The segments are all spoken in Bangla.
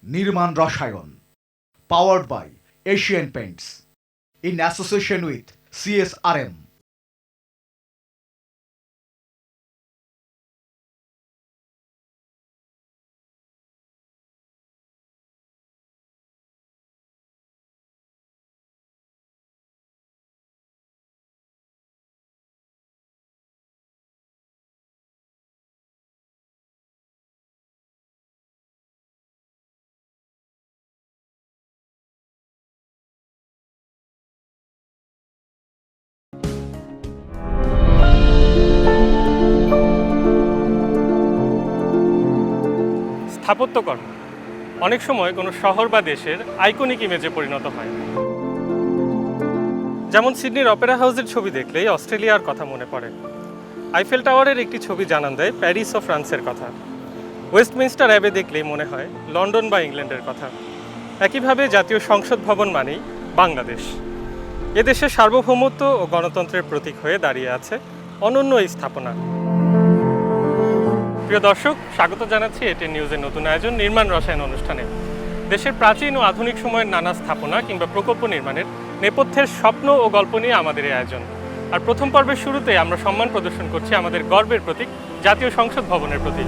নির্মাণ রসায়ন, powered by Asian Paints in association with CSRM. স্থাপত্যকর্ম অনেক সময় কোনো শহর বা দেশের আইকনিক ইমেজে পরিণত হয়। যেমন সিডনির অপেরা হাউসের ছবি দেখলেই অস্ট্রেলিয়ার কথা মনে পড়ে। আইফেল টাওয়ারের একটি ছবি জানান দেয় প্যারিস ও ফ্রান্সের কথা। ওয়েস্টমিনস্টার অ্যাবে দেখলেই মনে হয় লন্ডন বা ইংল্যান্ডের কথা। একইভাবে জাতীয় সংসদ ভবন মানেই বাংলাদেশ। এদেশের সার্বভৌমত্ব ও গণতন্ত্রের প্রতীক হয়ে দাঁড়িয়ে আছে অনন্য এই স্থাপনা। প্রিয় দর্শক, স্বাগত জানাচ্ছি এটিএন নিউজের নতুন আয়োজন নির্মাণ রসায়ন অনুষ্ঠানে। দেশের প্রাচীন ও আধুনিক সময়ের নানা স্থাপনা কিংবা প্রকল্প নির্মাণের নেপথ্যের স্বপ্ন ও গল্প নিয়ে আমাদের এই আয়োজন। আর প্রথম পর্বের শুরুতে আমরা সম্মান প্রদর্শন করছি আমাদের গর্বের প্রতীক জাতীয় সংসদ ভবনের প্রতি।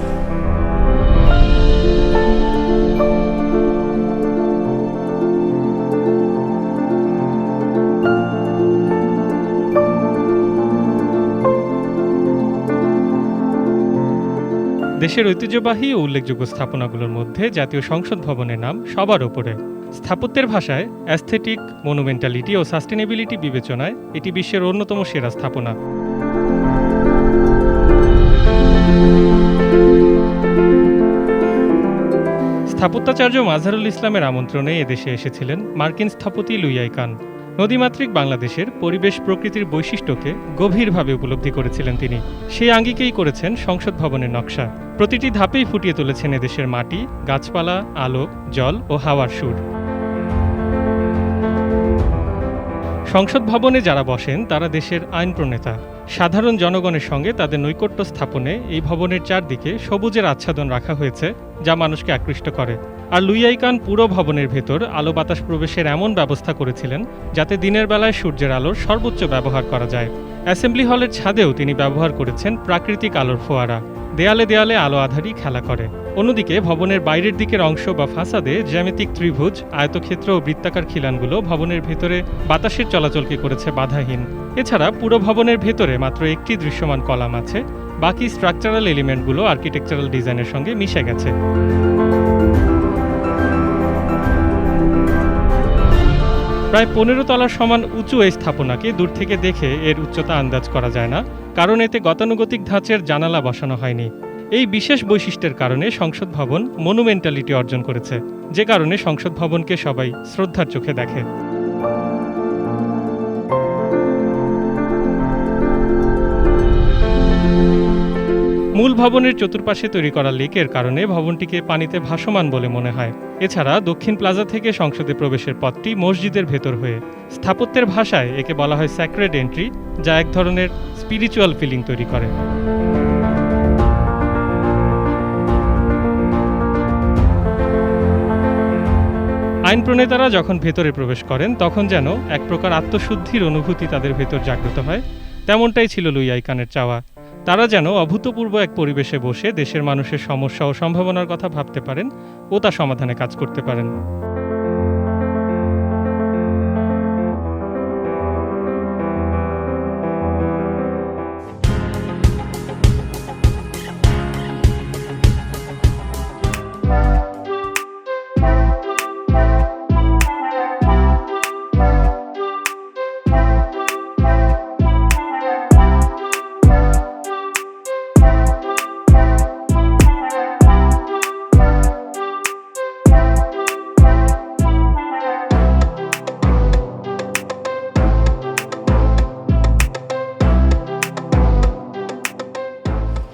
দেশের ঐতিহ্যবাহী ও উল্লেখযোগ্য স্থাপনাগুলোর মধ্যে জাতীয় সংসদ ভবনের নাম সবার ওপরে। স্থাপত্যের ভাষায় অ্যাস্থেটিক, মনুমেন্টালিটি ও সাস্টেনেবিলিটি বিবেচনায় এটি বিশ্বের অন্যতম সেরা স্থাপনা। স্থাপত্যাচার্য মাজহারুল ইসলামের আমন্ত্রণে এদেশে এসেছিলেন মার্কিন স্থপতি লুইয়াই কান। নদীমাতৃক বাংলাদেশের পরিবেশ প্রকৃতির বৈশিষ্ট্যকে গভীরভাবে উপলব্ধি করেছিলেন তিনি। সেই আঙ্গিকেই করেছেন সংসদ ভবনের নকশা। প্রতিটি ধাপেই ফুটিয়ে তুলেছেন এদেশের মাটি, গাছপালা, আলো, জল ও হাওয়ার সুর। সংসদ ভবনে যারা বসেন তারা দেশের আইন প্রণেতা। সাধারণ জনগণের সঙ্গে তাদের নৈকট্য স্থাপনে এই ভবনের চারদিকে সবুজের আচ্ছাদন রাখা হয়েছে, যা মানুষকে আকৃষ্ট করে। আর লুইয়াই কান পুরো ভবনের ভেতর আলো বাতাস প্রবেশের এমন ব্যবস্থা করেছিলেন যাতে দিনের বেলায় সূর্যের আলোর সর্বোচ্চ ব্যবহার করা যায়। অ্যাসেম্বলি হলের ছাদেও তিনি ব্যবহার করেছেন প্রাকৃতিক আলোর ফোয়ারা। দেয়ালে দেয়ালে আলো আধারি খেলা করে। অন্যদিকে ভবনের বাইরের দিকের অংশ বা ফাসাদে জ্যামিতিক ত্রিভুজ, আয়তক্ষেত্র ও বৃত্তাকার খিলানগুলো ভবনের ভেতরে বাতাসের চলাচলকে করেছে বাধাহীন। এছাড়া পুরো ভবনের ভেতরে মাত্র একটি দৃশ্যমান কলাম আছে, বাকি স্ট্রাকচারাল এলিমেন্টগুলো আর্কিটেকচারাল ডিজাইনের সঙ্গে মিশে গেছে। প্রায় 15 তলার সমান উঁচু এই স্থাপনাকে দূর থেকে দেখে এর উচ্চতা আন্দাজ করা যায় না, কারণ এতে গতানুগতিক ধাঁচের জানালা বসানো হয়নি। এই বিশেষ বৈশিষ্ট্যের কারণে সংসদ ভবন মনুমেন্টালিটি অর্জন করেছে, যে কারণে সংসদ ভবনকে সবাই শ্রদ্ধার চোখে দেখে। মূল ভবনের চতুর্পাশে তৈরি করা লেকের কারণে ভবনটিকে পানিতে ভাসমান বলে মনে হয়। এছাড়া দক্ষিণ প্লাজা থেকে সংসদে প্রবেশের পথটি মসজিদের ভেতর হয়ে। স্থাপত্যের ভাষায় একে বলা হয় স্যাক্রেড এন্ট্রি, যা এক ধরনের স্পিরিচুয়াল ফিলিং তৈরি করে। আইন প্রণেতারা যখন ভেতরে প্রবেশ করেন তখন যেন এক প্রকার আত্মশুদ্ধির অনুভূতি তাদের ভেতর জাগ্রত হয়। তেমনটাই ছিল লুইয়াই কানের চাওয়া। তারা যেন অভূতপূর্ব এক পরিবেশে বসে দেশের মানুষের সমস্যা ও সম্ভাবনার কথা ভাবতে পারেন ও তা সমাধানে কাজ করতে পারেন।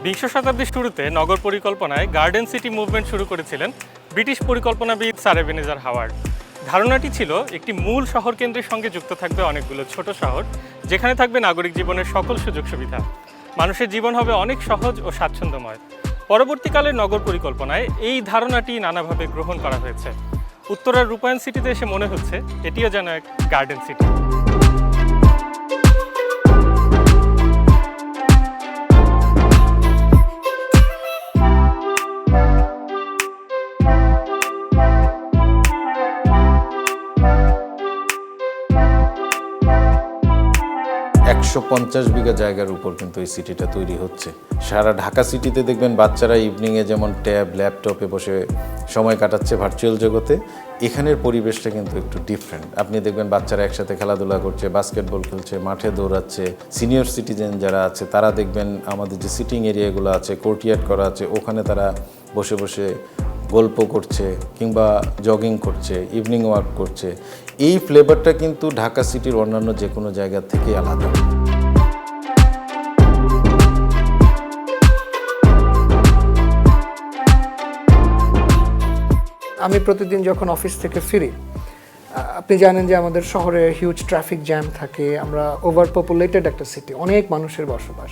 বিংশ শতাব্দীর শুরুতে নগর পরিকল্পনায় গার্ডেন সিটি মুভমেন্ট শুরু করেছিলেন ব্রিটিশ পরিকল্পনাবিদ স্যার এবেনেজার হাওয়ার্ড। ধারণাটি ছিল একটি মূল শহর কেন্দ্রের সঙ্গে যুক্ত থাকবে অনেকগুলো ছোট শহর, যেখানে থাকবে নাগরিক জীবনের সকল সুযোগ সুবিধা। মানুষের জীবন হবে অনেক সহজ ও স্বাচ্ছন্দ্যময়। পরবর্তীকালে নগর পরিকল্পনায় এই ধারণাটি নানাভাবে গ্রহণ করা হয়েছে। উত্তরার রূপায়ণ সিটিতে এসে মনে হচ্ছে এটিও যেন এক গার্ডেন সিটি। একশো 50 বিঘা জায়গার উপর কিন্তু এই সিটিটা তৈরি হচ্ছে। সারা ঢাকা সিটিতে দেখবেন বাচ্চারা ইভিনিংয়ে যেমন ট্যাব ল্যাপটপে বসে সময় কাটাচ্ছে ভার্চুয়াল জগতে, এখানের পরিবেশটা কিন্তু একটু ডিফারেন্ট। আপনি দেখবেন বাচ্চারা একসাথে খেলাধুলা করছে, বাস্কেটবল খেলছে, মাঠে দৌড়াচ্ছে। সিনিয়র সিটিজেন যারা আছে তারা দেখবেন আমাদের যে সিটিং এরিয়াগুলো আছে, কোর্টইয়ার্ড করা আছে, ওখানে তারা বসে বসে গল্প করছে কিংবা জগিং করছে, ইভিনিং ওয়াক করছে। এই ফ্লেভারটা কিন্তু ঢাকা সিটির অন্যান্য যে কোনো জায়গা থেকে আলাদা। আমি প্রতিদিন যখন অফিস থেকে ফিরি, আপনি জানেন যে আমাদের শহরে হিউজ ট্রাফিক জ্যাম থাকে, আমরা ওভার পপুলেটেড একটা সিটি, অনেক মানুষের বসবাস।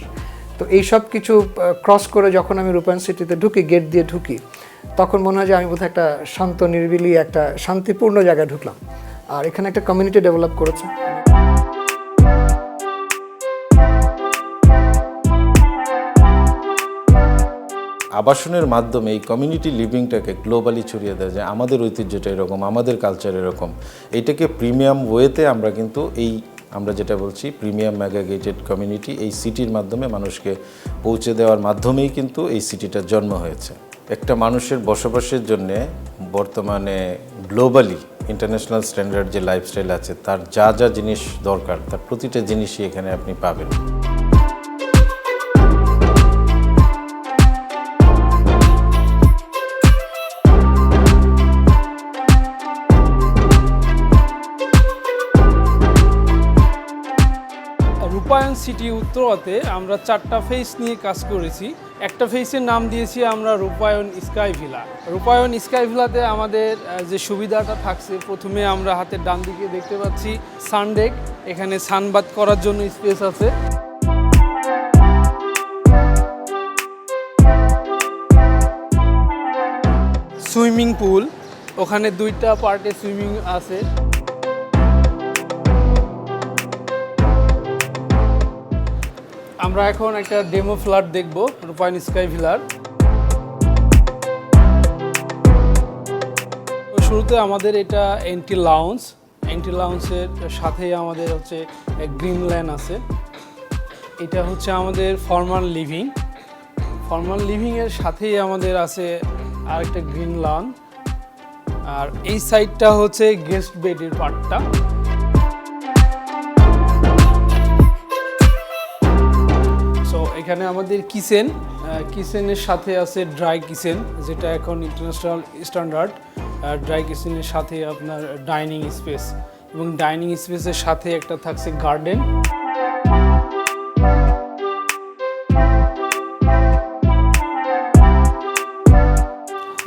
তো এই সব কিছু ক্রস করে যখন আমি রূপায়ণ সিটিতে ঢুকি, গেট দিয়ে ঢুকি, তখন মনে হয় যে আমি বোধহয় একটা শান্ত নিরিবিলি একটা শান্তিপূর্ণ জায়গায় ঢুকলাম। আর এখানে একটা কমিউনিটি ডেভেলপ করেছে। আবাসনের মাধ্যমে এই কমিউনিটি লিভিংটাকে গ্লোবালি ছড়িয়ে দেয় যে আমাদের ঐতিহ্যটা এরকম, আমাদের কালচার এরকম। এইটাকে প্রিমিয়াম ওয়েতে আমরা কিন্তু আমরা যেটা বলছি প্রিমিয়াম মেগা গেটেড কমিউনিটি, এই সিটির মাধ্যমে মানুষকে পৌঁছে দেওয়ার মাধ্যমেই কিন্তু এই সিটিটার জন্ম হয়েছে। একটা মানুষের বসবাসের জন্যে বর্তমানে গ্লোবালি ইন্টারন্যাশনাল স্ট্যান্ডার্ড যে লাইফস্টাইল আছে, তার যা যা জিনিস দরকার তার প্রতিটা জিনিসই এখানে আপনি পাবেন। রূপায়ণ সিটি উত্তরাতে আমরা 4টা ফেজ নিয়ে কাজ করেছি। একটা ফেজের নাম দিয়েছি আমরা রূপায়ণ স্কাই ভিলা। রূপায়ণ স্কাই ভিলাতে আমাদের যে সুবিধাটা থাকছে, প্রথমে আমরা হাতের ডান দিকে দেখতে পাচ্ছি সানডেক, এখানে সানবাদ করার জন্য স্পেস আছে। সুইমিং পুল, ওখানে 2টা পার্টে সুইমিং আছে। আমরা এখন একটা ডেমো ফ্ল্যাট দেখব রূপায়ণ স্কাই ভিলার। শুরুতে আমাদের এটা এন্ট্রি লাউঞ্জের সাথেই আমাদের হচ্ছে গ্রিন ল্যান্ড আছে। এটা হচ্ছে আমাদের ফর্মাল লিভিংয়ের সাথেই আমাদের আছে আরেকটা গ্রিন লন। আর এই সাইডটা হচ্ছে গেস্ট বেডের পার্টটা। এখানে আমাদের কিচেনের সাথে আছে ড্রাই কিচেন, যেটা এখন ইন্টারন্যাশনাল স্ট্যান্ডার্ড। ড্রাই কিচেনের সাথে আপনার ডাইনিং স্পেস, এবং ডাইনিং স্পেসের সাথে একটা থাকছে গার্ডেন।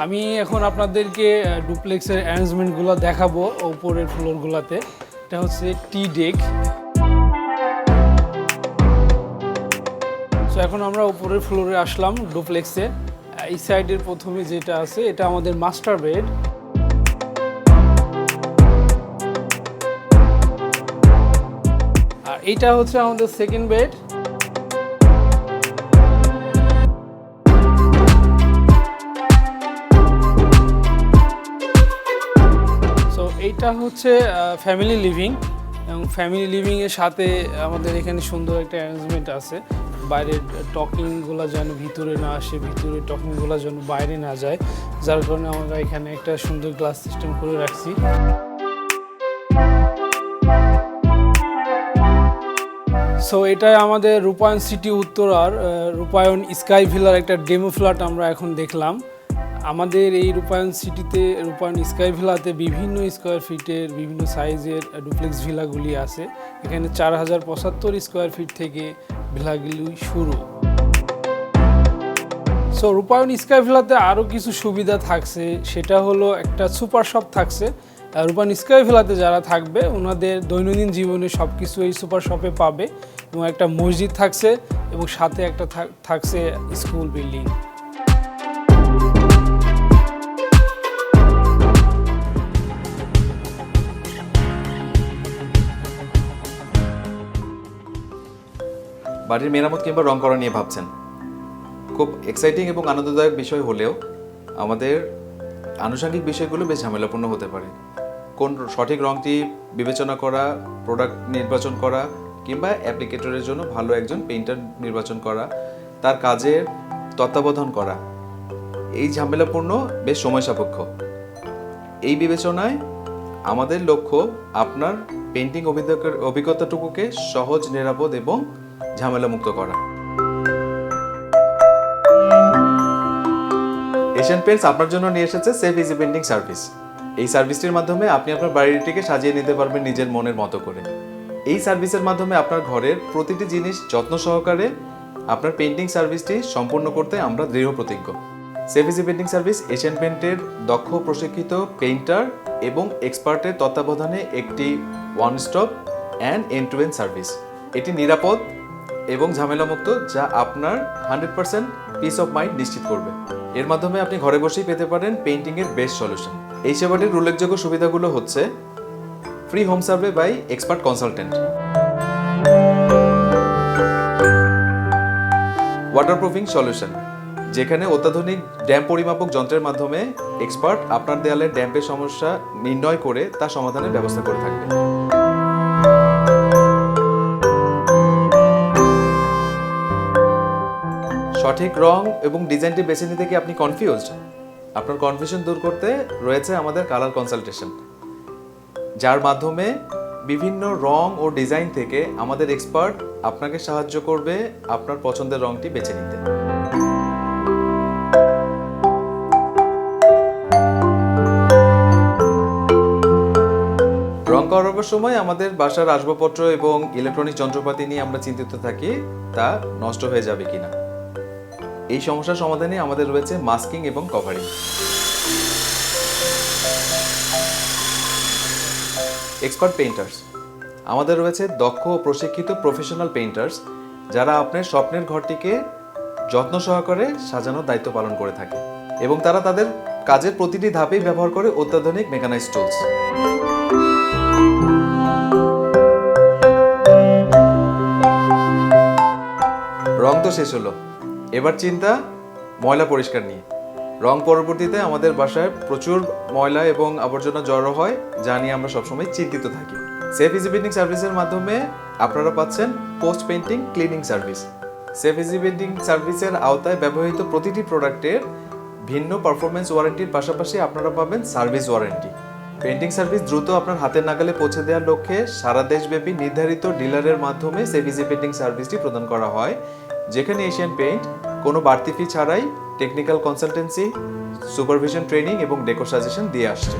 আমি এখন আপনাদেরকে ডুপ্লেক্সের অ্যারেঞ্জমেন্টগুলো দেখাবো উপরের ফ্লোরগুলোতে। এটা হচ্ছে টি ডেক। সো এখন আমরা উপরের ফ্লোরে আসলাম ডুপ্লেক্সে। এই সাইডের প্রথমে যেটা আছে এটা আমাদের মাস্টার বেড। আর এইটা হচ্ছে আমাদের সেকেন্ড বেড। সো এইটা হচ্ছে ফ্যামিলি লিভিং, এবং ফ্যামিলি লিভিংয়ের সাথে আমাদের এখানে সুন্দর একটা অ্যারেঞ্জমেন্ট আছে। বাইরের টকিংগুলো যেন ভিতরে না আসে, ভিতরে টকিংগুলো যেন বাইরে না যায়, যার কারণে আমরা এখানে একটা সুন্দর গ্লাস সিস্টেম করে রাখছি। সো এটাই আমাদের রূপায়ণ সিটি উত্তরার রূপায়ণ স্কাই ভিলার একটা ডেমো ফ্ল্যাট আমরা এখন দেখলাম। আমাদের এই রূপায়ণ সিটিতে, রূপায়ণ স্কাই ভিলাতে বিভিন্ন স্কোয়ার ফিটের বিভিন্ন সাইজের ডুপ্লেক্স ভিলাগুলি আছে। এখানে 4075 স্কোয়ার ফিট থেকে ভিলাগুলি শুরু। সো রূপায়ণ স্কাই ভিলাতে আরও কিছু সুবিধা থাকছে, সেটা হলো একটা সুপার শপ থাকছে। রূপায়ণ স্কাই ভিলাতে যারা থাকবে ওনাদের দৈনন্দিন জীবনে সব কিছু এই সুপার শপে পাবে, এবং একটা মসজিদ থাকছে, এবং সাথে একটা থাকছে স্কুল বিল্ডিং। বাড়ির মেরামত কিংবা রং করা নিয়ে ভাবছেন, খুব এক্সাইটিং এবং আনন্দদায়ক বিষয় হলেও আমাদের আনুষঙ্গিক বিষয়গুলো বেশ ঝামেলাপূর্ণ হতে পারে। কোন সঠিক রংটি বিবেচনা করা, প্রোডাক্ট নির্বাচন করা কিংবা অ্যাপ্লিকেটরের জন্য ভালো একজন পেইন্টার নির্বাচন করা, তার কাজের তত্ত্বাবধান করা, এই ঝামেলাপূর্ণ বেশ সময় সাপেক্ষ। এই বিবেচনায় আমাদের লক্ষ্য আপনার পেইন্টিং অভিজ্ঞতাটুকুকে সহজ, নিরাপদ এবং ঝামেলামুক্ত করা। এশিয়ান পেইন্টস আপনার জন্য নিয়ে এসেছে সেফ ইজি পেইন্টিং সার্ভিস। এই সার্ভিসটির মাধ্যমে আপনি আপনার বাড়িটিকে সাজিয়ে নিতে পারবেন নিজের মনের মতো করে। এই সার্ভিসের মাধ্যমে আপনার ঘরের প্রতিটি জিনিস যত্ন সহকারে আপনার পেইন্টিং সার্ভিসটি সম্পূর্ণ করতে আমরা দৃঢ় প্রতিজ্ঞ। Safe easy painting service Asian পেইন্টের দক্ষ প্রশিক্ষিত পেইন্টার এবং এক্সপার্টের তত্ত্বাবধানে একটি one stop and end to end service. এটি নিরাপদ এবং ঝামেলামুক্ত, যা আপনার 100% পিস অফ মাইন্ড নিশ্চিত করবে। এর মাধ্যমে আপনি ঘরে বসেই পেতে পারেন পেইন্টিংয়ের বেস্ট সলিউশন। এই সেবাটির উল্লেখযোগ্য সুবিধাগুলো হচ্ছে free home survey by expert consultant, waterproofing solution, যেখানে অত্যাধুনিক ড্যাম্প পরিমাপক যন্ত্রের মাধ্যমে এক্সপার্ট আপনার দেয়ালের ড্যাম্পের সমস্যা নির্ণয় করে তা সমাধানের ব্যবস্থা করে থাকবে। সঠিক রং এবং ডিজাইনটি বেছে নিতে কি আপনি কনফিউজড? আপনার কনফিউশন দূর করতে রয়েছে আমাদের কালার কনসালটেশন, যার মাধ্যমে বিভিন্ন রং ও ডিজাইন থেকে আমাদের এক্সপার্ট আপনাকে সাহায্য করবে আপনার পছন্দের রংটি বেছে নিতে। রং করার সময় আমাদের বাসার আসবাবপত্র এবং ইলেকট্রনিক যন্ত্রপাতি নিয়ে আমরা চিন্তিত থাকি তা নষ্ট হয়ে যাবে কিনা। এই সমস্যার সমাধানে আমাদের রয়েছে মাস্কিং এবং কভারিং। এক্সপার্ট পেইন্টার্স, আমাদের রয়েছে দক্ষ ও প্রশিক্ষিত প্রফেশনাল পেইন্টার্স, যারা আপনার স্বপ্নের ঘরটিকে যত্ন সহকারে সাজানোর দায়িত্ব পালন করে থাকে এবং তারা তাদের কাজের প্রতিটি ধাপেই ব্যবহার করে অত্যাধুনিক মেকানাইজড টুলস। রং তো শেষ হলো, এবার চিন্তা ময়লা পরিষ্কার নিয়ে। রং পরবর্তীতে আমাদের বাসায় প্রচুর ময়লা এবং আবর্জনা জড়ো হয়, যা নিয়ে আমরা সবসময় চিন্তিত থাকি। সেফ ইজি পেইন্টিং সার্ভিসের মাধ্যমে আপনারা পাচ্ছেন post painting cleaning service. Safe easy painting সার্ভিসের আওতায় ব্যবহৃত প্রতিটি প্রোডাক্টের ভিন্ন পারফরমেন্স ওয়ারেন্টির পাশাপাশি আপনারা পাবেন সার্ভিস ওয়ারেন্টি। পেইন্টিং সার্ভিস দ্রুত আপনার হাতের নাগালে পৌঁছে দেওয়ার লক্ষ্যে সারা দেশব্যাপী নির্ধারিত ডিলারের মাধ্যমে সেফ ইজি পেইন্টিং সার্ভিসটি প্রদান করা হয়, যেখানে এশিয়ান পেইন্ট কোনো বাড়তি ফি ছাড়াই টেকনিক্যাল কনসালটেন্সি, সুপারভিশন, ট্রেনিং এবং ডেকো সাজেশন দিয়ে আসছে।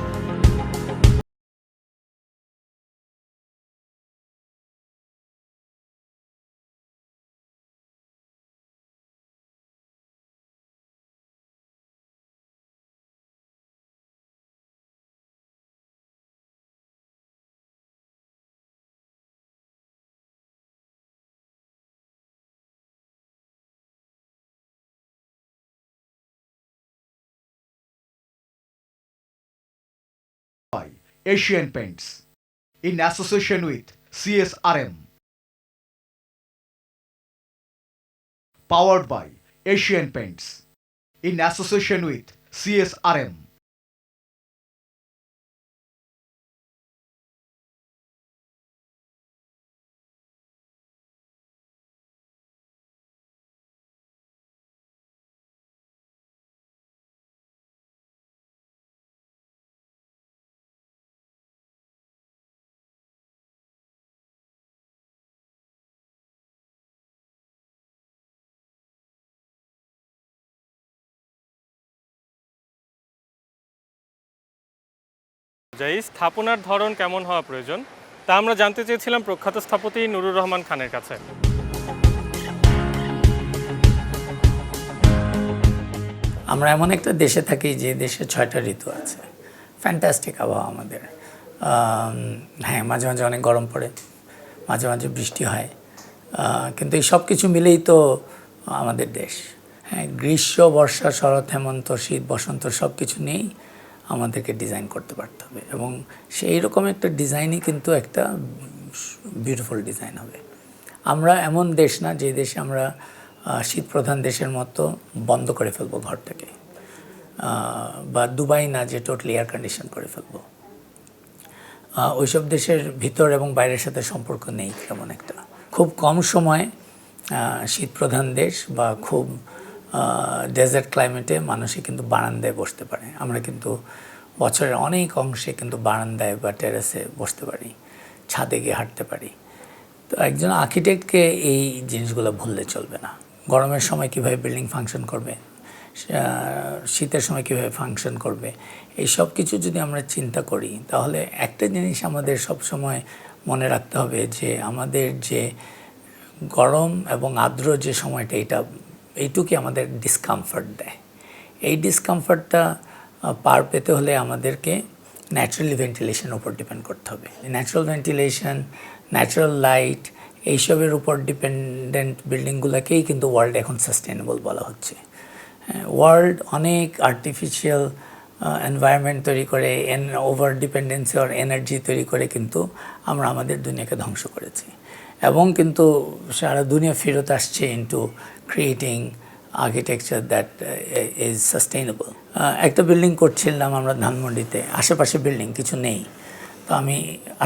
by Asian Paints in association with CSRM. Powered by Asian Paints in association with CSRM. এই স্থাপনার ধরন কেমন হওয়া প্রয়োজন তা আমরা জানতে চেয়েছিলাম প্রখ্যাত স্থপতি নুরুর রহমান খানের কাছে। আমরা এমন একটা দেশে থাকি যে দেশে 6টা ঋতু আছে, ফ্যান্টাস্টিক আবহাওয়া আমাদের। হ্যাঁ, মাঝে মাঝে অনেক গরম পড়ে, মাঝে মাঝে বৃষ্টি হয়, কিন্তু এই সব কিছু মিলেই তো আমাদের দেশ। হ্যাঁ, গ্রীষ্ম, বর্ষা, শরৎ, হেমন্ত, শীত, বসন্ত সব কিছু নিয়েই আমাদেরকে ডিজাইন করতে পারতে হবে এবং সেই রকম একটা ডিজাইনই কিন্তু একটা বিউটিফুল ডিজাইন হবে। আমরা এমন দেশ না যে দেশে আমরা শীতপ্রধান দেশের মতো বন্ধ করে ফেলবো ঘরটাকে, বা দুবাই না যে টোটালি এয়ার কন্ডিশন করে ফেলবো। ওইসব দেশের ভিতর এবং বাইরের সাথে সম্পর্ক নেই তেমন একটা। খুব কম সময় শীতপ্রধান দেশ বা খুব ডেজার্ট ক্লাইমেটে মানুষে কিন্তু বারান্দায় বসতে পারে। আমরা কিন্তু বছরের অনেক অংশে কিন্তু বারান্দায় বা টেরেসে বসতে পারি, ছাদে গিয়ে হাঁটতে পারি। তো একজন আর্কিটেক্টকে এই জিনিসগুলো ভুললে চলবে না। গরমের সময় কীভাবে বিল্ডিং ফাংশন করবে, শীতের সময় কীভাবে ফাংশন করবে, এই সব কিছু যদি আমরা চিন্তা করি তাহলে একটা জিনিস আমাদের সব সময় মনে রাখতে হবে যে আমাদের যে গরম এবং আর্দ্র যে সময়টা এইটুকুই আমাদের ডিসকমফর্ট দেয়। এই ডিসকমফর্টটা পার পেতে হলে আমাদেরকে ন্যাচারালি ভেন্টিলেশনের উপর ডিপেন্ড করতে হবে। ন্যাচারাল ভেন্টিলেশন, ন্যাচারাল লাইট, এইসবের উপর ডিপেন্ডেন্ট বিল্ডিংগুলোকেই কিন্তু ওয়ার্ল্ড এখন সাস্টেনেবল বলা হচ্ছে। ওয়ার্ল্ড অনেক আর্টিফিশিয়াল এনভায়রনমেন্ট তৈরি করে, ওভার ডিপেন্ডেন্সি আর এনার্জি তৈরি করে কিন্তু আমরা আমাদের দুনিয়াকে ধ্বংস করেছি, এবং কিন্তু সারা দুনিয়া ফেরত আসছে into creating architecture that is sustainable. একটা বিল্ডিং করছিলাম আমরা ধানমন্ডিতে, আশেপাশে বিল্ডিং কিছু নেই, তো আমি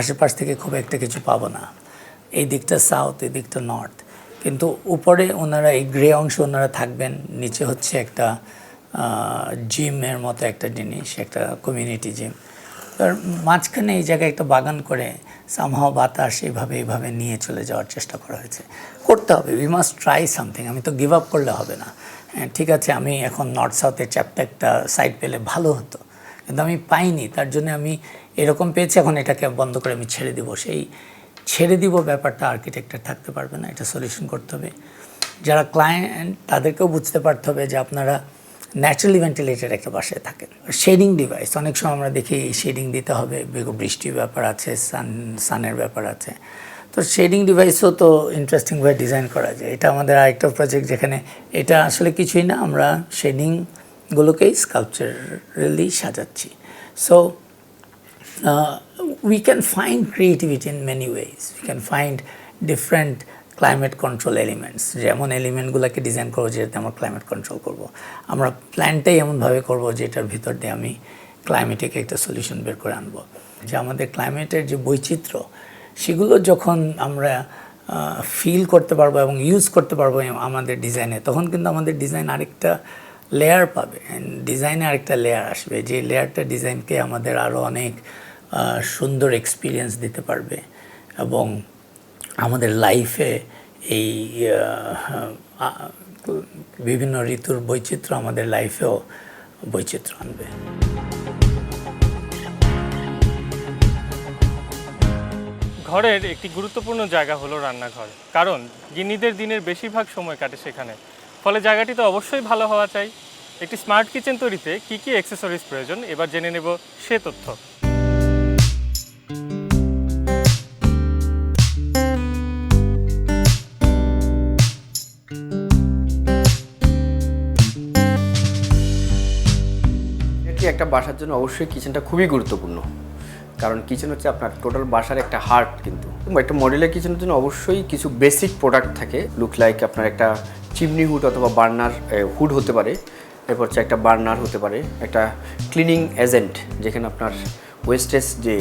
আশেপাশ থেকে খুব একটা কিছু পাবো না। এই দিকটা সাউথ, এই দিকটা নর্থ, কিন্তু উপরে ওনারা এই গ্রে অংশ ওনারা থাকবেন, নিচে হচ্ছে একটা জিমের মতো একটা জিনিস, একটা কমিউনিটি জিম। তার মাঝখানে এই জায়গায় একটা বাগান করে সামহাও বাতাস এইভাবে নিয়ে চলে যাওয়ার চেষ্টা করা হয়েছে। করতে হবে, উই মাস্ট ট্রাই সামথিং। আমি তো গিভ আপ করলে হবে না। হ্যাঁ ঠিক আছে, আমি এখন নর্থ সাউথের চ্যাপ্টার একটা সাইড পেলে ভালো হতো, কিন্তু আমি পাইনি, তার জন্য আমি এরকম পেয়েছি, এখন এটাকে বন্ধ করে আমি ছেড়ে দিব। সেই ছেড়ে দিব ব্যাপারটা আর্কিটেক্টের থাকতে পারবে না, এটা সলিউশন করতে হবে। যারা ক্লায়েন্ট তাদেরকেও বুঝতে পারতে হবে যে আপনারা ন্যাচারালি ভেন্টিলেটেড একটা বাসায় থাকেন। শেডিং ডিভাইস অনেক সময় আমরা দেখি শেডিং দিতে হবে, বৃষ্টির ব্যাপার আছে, সানের ব্যাপার আছে। তো শেডিং ডিভাইসও তো ইন্টারেস্টিংভাবে ডিজাইন করা যায়। এটা আমাদের আরেকটা প্রজেক্ট যেখানে এটা আসলে কিছুই না, আমরা শেডিংগুলোকেই স্কাল্পচারালি সাজাচ্ছি। So we can find creativity in many ways. We can find different climate control elements. যেমন এলিমেন্টগুলোকে ডিজাইন করবো যেটাতে আমরা ক্লাইমেট কন্ট্রোল করব। আমরা প্ল্যানটাই এমনভাবে করবো যেটার ভিতর দিয়ে আমি ক্লাইমেটিক একটা সলিউশন বের করে আনবো। যে আমাদের ক্লাইমেটের যে বৈচিত্র্য, সেগুলো যখন আমরা ফিল করতে পারবো এবং ইউজ করতে পারবো আমাদের ডিজাইনে, তখন কিন্তু আমাদের ডিজাইন আরেকটা লেয়ার পাবে, ডিজাইনে আরেকটা লেয়ার আসবে, যে লেয়ারটা ডিজাইনকে আমাদের আরও অনেক সুন্দর এক্সপিরিয়েন্স দিতে পারবে, এবং আমাদের লাইফে এই বিভিন্ন ঋতুর বৈচিত্র্য আমাদের লাইফেও বৈচিত্র্য আনবে। ঘরের একটি গুরুত্বপূর্ণ জায়গা হলো রান্নাঘর, কারণ গৃহিণীদের দিনের বেশিরভাগ সময় কাটে সেখানে। ফলে জায়গাটি তো অবশ্যই ভালো হওয়া চাই। একটি স্মার্ট কিচেন তৈরিতে কী কী অ্যাক্সেসরিজ প্রয়োজন, এবার জেনে নেব সে তথ্য। একটা বাসার জন্য অবশ্যই কিচেনটা খুবই গুরুত্বপূর্ণ, কারণ কিচেন হচ্ছে আপনার টোটাল বাসার একটা হার্ট। কিন্তু একটা মডেলের কিচেনের জন্য অবশ্যই কিছু বেসিক প্রোডাক্ট থাকে। লুক লাইক আপনার একটা চিমনি হুড অথবা বার্নার হুড হতে পারে, এরপর হচ্ছে একটা বার্নার হতে পারে, একটা ক্লিনিং এজেন্ট যেখানে আপনার ওয়েস্টেজ যে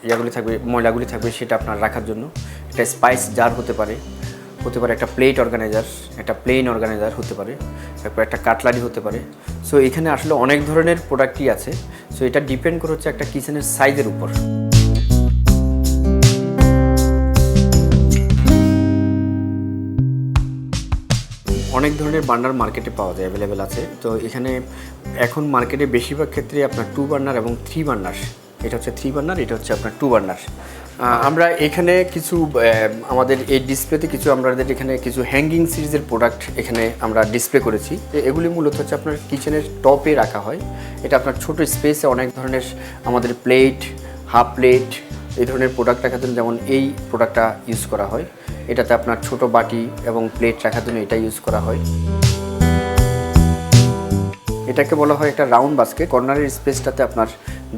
ইয়েগুলি থাকবে, ময়লাগুলি থাকবে সেটা আপনার রাখার জন্য, একটা স্পাইস জার হতে পারে একটা প্লেট অর্গানাইজার, একটা প্লেন অর্গানাইজার হতে পারে, তারপর একটা কাটলারি হতে পারে। সো এখানে আসলে অনেক ধরনের প্রোডাক্টই আছে। সো এটা ডিপেন্ড করে হচ্ছে একটা কিচেনের সাইজের উপর। অনেক ধরনের বার্নার মার্কেটে পাওয়া যায়, অ্যাভেলেবেল আছে। তো এখানে এখন মার্কেটে বেশিরভাগ ক্ষেত্রে আপনার 2 বার্নার এবং 3 বার্নার, এটা হচ্ছে 3 বার্নার, এটা হচ্ছে আপনার 2 বার্নার। আমরা এখানে কিছু আমাদের এই ডিসপ্লেতে কিছু আমাদের এখানে কিছু হ্যাঙ্গিং সিরিজের প্রোডাক্ট এখানে আমরা ডিসপ্লে করেছি। এগুলি মূলত হচ্ছে আপনার কিচেনের টপে রাখা হয়। এটা আপনার ছোট স্পেসে অনেক ধরনের আমাদের প্লেট, হাফ প্লেট, এই ধরনের প্রোডাক্ট রাখার জন্য যেমন এই প্রোডাক্টটা ইউজ করা হয়। এটাতে আপনার ছোট বাটি এবং প্লেট রাখার জন্য এটা ইউজ করা হয়। এটাকে বলা হয় একটা রাউন্ড বাস্কেট। কর্নারের স্পেসটাতে আপনার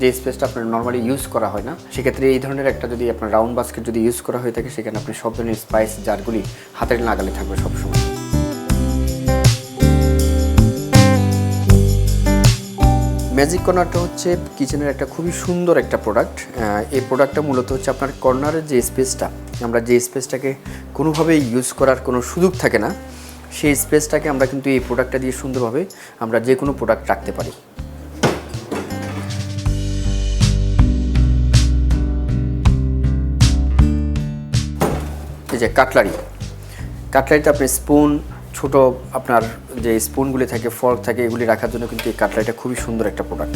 যে স্পেসটা আপনার নর্মালি ইউজ করা হয় না, সেক্ষেত্রে এই ধরনের একটা যদি আপনার রাউন্ড বাস্কেট যদি ইউজ করা হয়ে থাকে, সেখানে আপনি সব ধরনের স্পাইস জারগুলি হাতের নাগালে থাকবে সবসময়। ম্যাজিক কর্নারটা হচ্ছে কিচেনের একটা খুবই সুন্দর একটা প্রোডাক্ট। এই প্রোডাক্টটা মূলত হচ্ছে আপনার কর্নারের যে স্পেসটা, আমরা যে স্পেসটাকে কোনোভাবেই ইউজ করার কোনো সুযোগ থাকে না, সেই স্পেসটাকে আমরা কিন্তু এই প্রোডাক্টটা দিয়ে সুন্দরভাবে আমরা যে কোনো প্রোডাক্ট রাখতে পারি। এই যে কাটলারিতে আপনি স্পুন, ছোট আপনার যে স্পুনগুলি থাকে, ফর্ক থাকে, এগুলি রাখার জন্য কিন্তু এই কাটলারিটা খুবই সুন্দর একটা প্রোডাক্ট।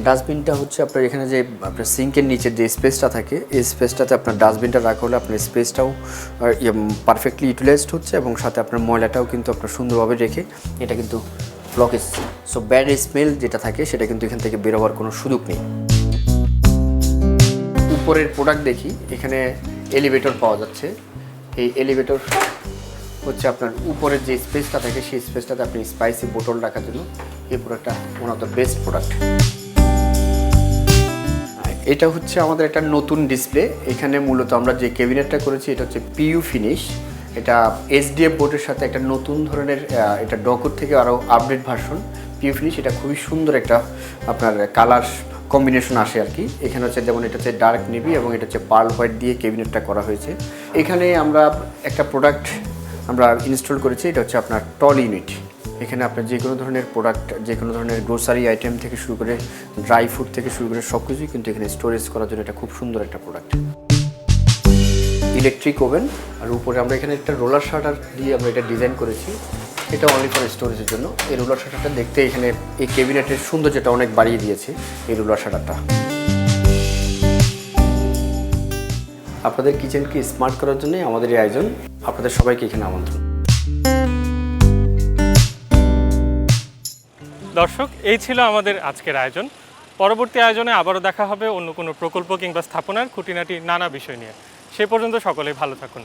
ডাস্টবিনটা হচ্ছে আপনার এখানে যে আপনার সিঙ্কের নিচে যে স্পেসটা থাকে, এই স্পেসটাতে আপনার ডাস্টবিনটা রাখা হলে আপনার স্পেসটাও পারফেক্টলি ইউটিলাইজড হচ্ছে এবং সাথে আপনার ময়লাটাও কিন্তু আপনার সুন্দরভাবে রেখে এটা কিন্তু ব্লকেজ, সো ব্যাড স্মেল যেটা থাকে সেটা কিন্তু এখান থেকে বের হওয়ার কোনো সুযোগ নেই। উপরের প্রোডাক্ট দেখি, এখানে এলিভেটর পাওয়া যাচ্ছে। এই এলিভেটর হচ্ছে আপনার উপরের যে স্পেসটা থাকে, সেই স্পেসটাতে আপনি স্পাইসি বোতল রাখার জন্য এই প্রোডাক্টটা one of the best product. এটা হচ্ছে আমাদের একটা নতুন ডিসপ্লে। এখানে মূলত আমরা যে ক্যাবিনেটটা করেছি এটা হচ্ছে পিইউ ফিনিশ। এটা এসডিএফ বোর্ডের সাথে একটা নতুন ধরনের, এটা ডকর থেকে আরও আপডেট ভার্সন পিইউ ফিনিশ। এটা খুবই সুন্দর একটা আপনার কালার কম্বিনেশন আসে আর কি। এখানে হচ্ছে যেমন এটা হচ্ছে ডার্ক নেভি এবং এটা হচ্ছে পার্ল হোয়াইট দিয়ে ক্যাবিনেটটা করা হয়েছে। এখানে আমরা একটা প্রোডাক্ট আমরা ইনস্টল করেছি, এটা হচ্ছে আপনার টল ইউনিট। এখানে আপনার যে কোনো ধরনের প্রোডাক্ট, যে কোনো ধরনের গ্রোসারি আইটেম থেকে শুরু করে ড্রাই ফ্রুট থেকে শুরু করে সব কিছুই কিন্তু এখানে স্টোরেজ করার জন্য এটা খুব সুন্দর একটা প্রোডাক্ট। ইলেকট্রিক ওভেন, আর উপরে আমরা এখানে একটা রোলার শাটার দিয়ে আমরা এটা ডিজাইন করেছি, এটা অনলি ফর স্টোরেজের জন্য। এই রোলার শাটারটা দেখতে এখানে এই ক্যাবিনেটের সৌন্দর্যটা অনেক বাড়িয়ে দিয়েছে এই রোলার শাটারটা। আপনাদের কিচেনকে স্মার্ট করার জন্যই আমাদের এই আয়োজন। আপনাদের সবাইকে এখানে আমন্ত্রণ। দর্শক, এই ছিল আমাদের আজকের আয়োজন। পরবর্তী আয়োজনে আবারও দেখা হবে অন্য কোনো প্রকল্প কিংবা স্থাপনার খুঁটিনাটি নানা বিষয় নিয়ে। সে পর্যন্ত সকলেই ভালো থাকুন।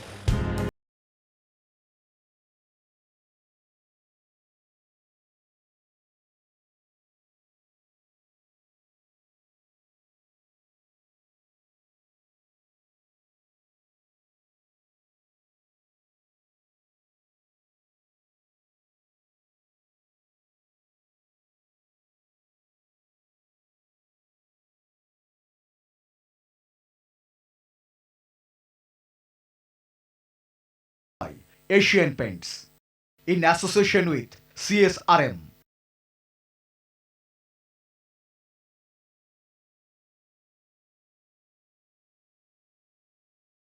Asian Paints in association with CSRM.